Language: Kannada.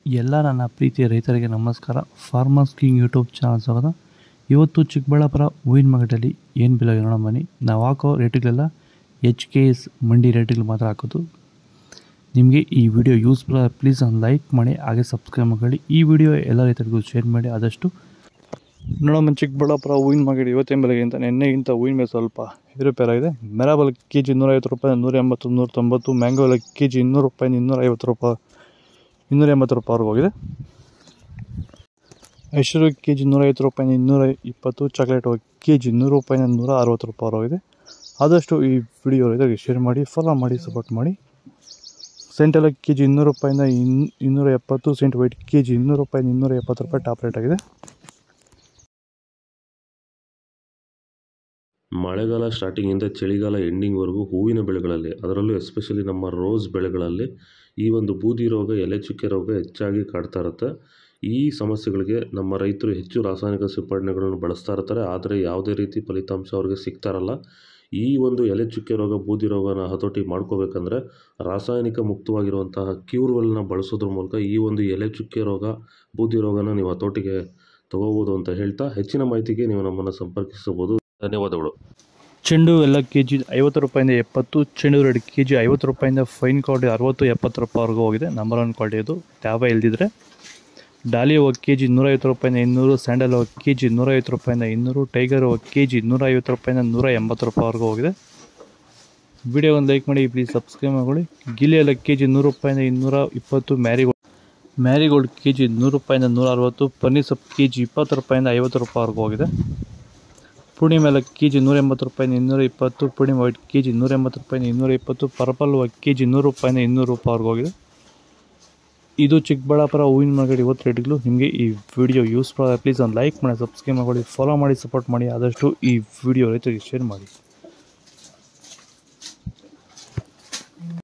ಎಲ್ಲ ನನ್ನ ಪ್ರೀತಿಯ ರೈತರಿಗೆ ನಮಸ್ಕಾರ. ಫಾರ್ಮರ್ಸ್ ಕಿಂಗ್ ಯೂಟ್ಯೂಬ್ ಚಾನಲ್ ಸ್ವಾಗತ. ಇವತ್ತು ಚಿಕ್ಕಬಳ್ಳಾಪುರ ಹೂವಿನ ಮಾರ್ಕೆಟಲ್ಲಿ ಏನು ಬೆಲೆ ನೋಡೋಣ ಬನ್ನಿ. ನಾವು ಹಾಕೋ ರೇಟ್ಗಳೆಲ್ಲ HKS ಮಂಡಿ ರೇಟ್ಗಳು ಮಾತ್ರ ಹಾಕೋದು. ನಿಮಗೆ ಈ ವಿಡಿಯೋ ಯೂಸ್ಫುಲ್ ಪ್ಲೀಸ್ ಒಂದು ಲೈಕ್ ಮಾಡಿ, ಹಾಗೆ ಸಬ್ಸ್ಕ್ರೈಬ್ ಮಾಡಿ. ಈ ವಿಡಿಯೋ ಎಲ್ಲ ರೈತರಿಗೂ ಶೇರ್ ಮಾಡಿ. ಆದಷ್ಟು ನೋಡೋಣ. ಚಿಕ್ಕಬಳ್ಳಾಪುರ ಹೂವಿನ ಮಾರ್ಕೆಟ್ ಇವತ್ತಿನ ಬೆಲೆಗಿಂತ ನಿನ್ನೆಗಿಂತ ಹೂವಿನ ಮೇಲೆ ಸ್ವಲ್ಪ ಏರುಪೇರಾಗಿದೆ. ಮೆರಾಬಲ್ KG 150 ರೂಪಾಯಿ, 180, 190. ಮ್ಯಾಂಗೋ ಎಲ್ಲ KG 200 ರೂಪಾಯಿ, 250 ರೂಪಾಯಿ, 280 ರೂಪಾಯಿವರೆಗೂ ಹೋಗಿದೆ. ಐಶ್ವರ್ಯ KG 150 ರೂಪಾಯಿ, 220. ಚಾಕ್ಲೇಟ್ KG 100 ರೂಪಾಯಿ, 160 ರೂಪಾಯಿ ಹೋಗಿದೆ. ಆದಷ್ಟು ಈ ವಿಡಿಯೋ ರೈತರಿಗೆ ಶೇರ್ ಮಾಡಿ, ಫಾಲೋ ಮಾಡಿ, ಸಪೋರ್ಟ್ ಮಾಡಿ. ಸೆಂಟ್ ಎಲ್ಲ KG 200 ರೂಪಾಯಿಂದ 270. ಸೆಂಟ್ ವೈಟ್ KG 200 ರೂಪಾಯಿ, 270 ರೂಪಾಯಿ ಟಾಪ್ ರೇಟ್ ಆಗಿದೆ. ಮಳೆಗಾಲ ಸ್ಟಾರ್ಟಿಂಗಿಂದ ಚಳಿಗಾಲ ಎಂಡಿಂಗ್ವರೆಗೂ ಹೂವಿನ ಬೆಳೆಗಳಲ್ಲಿ, ಅದರಲ್ಲೂ ಎಸ್ಪೆಷಲಿ ನಮ್ಮ ರೋಸ್ ಬೆಳೆಗಳಲ್ಲಿ ಈ ಒಂದು ಬೂದಿ ರೋಗ, ಎಲೆ ಚುಕ್ಕೆ ರೋಗ ಹೆಚ್ಚಾಗಿ ಕಾಡ್ತಾ ಇರುತ್ತೆ. ಈ ಸಮಸ್ಯೆಗಳಿಗೆ ನಮ್ಮ ರೈತರು ಹೆಚ್ಚು ರಾಸಾಯನಿಕ ಸಿಂಪಡಣೆಗಳನ್ನು ಬಳಸ್ತಾ ಇರ್ತಾರೆ, ಆದರೆ ಯಾವುದೇ ರೀತಿ ಫಲಿತಾಂಶ ಅವ್ರಿಗೆ ಸಿಗ್ತಾ ಇರಲ್ಲ. ಈ ಒಂದು ಎಲೆ ಚುಕ್ಕೆ ರೋಗ, ಬೂದಿ ರೋಗನ ಹತೋಟಿ ಮಾಡ್ಕೋಬೇಕಂದ್ರೆ ರಾಸಾಯನಿಕ ಮುಕ್ತವಾಗಿರುವಂತಹ ಕ್ಯೂರ್ವೆಲ್ನ ಬಳಸೋದ್ರ ಮೂಲಕ ಈ ಒಂದು ಎಲೆ ಚುಕ್ಕೆ ರೋಗ, ಬೂದಿ ರೋಗನ ನೀವು ಹತೋಟಿಗೆ ತಗೋಬೋದು ಅಂತ ಹೇಳ್ತಾ, ಹೆಚ್ಚಿನ ಮಾಹಿತಿಗೆ ನೀವು ನಮ್ಮನ್ನು ಸಂಪರ್ಕಿಸಬಹುದು. ಧನ್ಯವಾದಗಳು. ಚೆಂಡು ಎಲ್ಲ KG 50 ರೂಪಾಯಿಂದ 70. ಚೆಂಡು ರೆಡ್ KG 50 ರೂಪಾಯಿಂದ ಫೈನ್ ಕ್ವಾಲಿಟಿ 60, 70 ರೂಪಾಯಿವರೆಗೂ ಹೋಗಿದೆ. ನಂಬರ್ 1 ಕ್ವಾಲಿಟಿ ಇದು, ಟ್ಯಾಬ ಇಲ್ದಿದ್ರೆ. ಡಾಲಿ ಹೋಗಿ KG 150 ರೂಪಾಯಿಂದ 200. ಸ್ಯಾಂಡಲ್ ಹೋಗಿ KG 150 ರೂಪಾಯಿಂದ 200. ಟೈಗರ್ ಹೋಗಿ KG 150 ರೂಪಾಯಿಂದ 180 ರೂಪಾಯಿವರೆಗೂ ಹೋಗಿದೆ. ವಿಡಿಯೋ ಒಂದು ಲೈಕ್ ಮಾಡಿ, ಪ್ಲೀಸ್ ಸಬ್ಸ್ಕ್ರೈಬ್ ಮಾಡಿ. ಗಿಲಿ ಎಲ್ಲ KG 100 ರೂಪಾಯಿಂದ 220. ಮ್ಯಾರಿಗೋಲ್ಡ್ KG 100 ರೂಪಾಯಿಂದ 160. ಪನ್ನೀರ್ ಸೊಪ್ಪು KG 20 ರೂಪಾಯಿಂದ 50 ರೂಪಾಯಿವರೆಗೂ ಹೋಗಿದೆ. ಪೂರ್ಣಿಮೆ ಎಲ್ಲ KG 180 ರೂಪಾಯಿಂದ 220. ಪೂರ್ಣಿಮೆ ವೈಟ್ KG 180 ರೂಪಾಯಿಂದ 220. ಪರ್ಪಲ್ KG 100 ರೂಪಾಯಿಂದ 200 ರೂಪಾಯಿವರೆಗೂ ಹೋಗಿದೆ. ಇದು ಚಿಕ್ಕಬಳ್ಳಾಪುರ ಹೂವಿನ ಮಾರ್ಕೆಟ್ ಇವತ್ತು ರೇಟ್ಗಳು. ನಿಮಗೆ ಈ ವಿಡಿಯೋ ಯೂಸ್ಫುಲ್ ಪ್ಲೀಸ್ ಒಂದು ಲೈಕ್ ಮಾಡಿ, ಸಬ್ಸ್ಕ್ರೈಬ್ ಮಾಡಿ, ಫಾಲೋ ಮಾಡಿ, ಸಪೋರ್ಟ್ ಮಾಡಿ. ಆದಷ್ಟು ಈ ವಿಡಿಯೋ ರೈತರಿಗೆ ಶೇರ್ ಮಾಡಿ.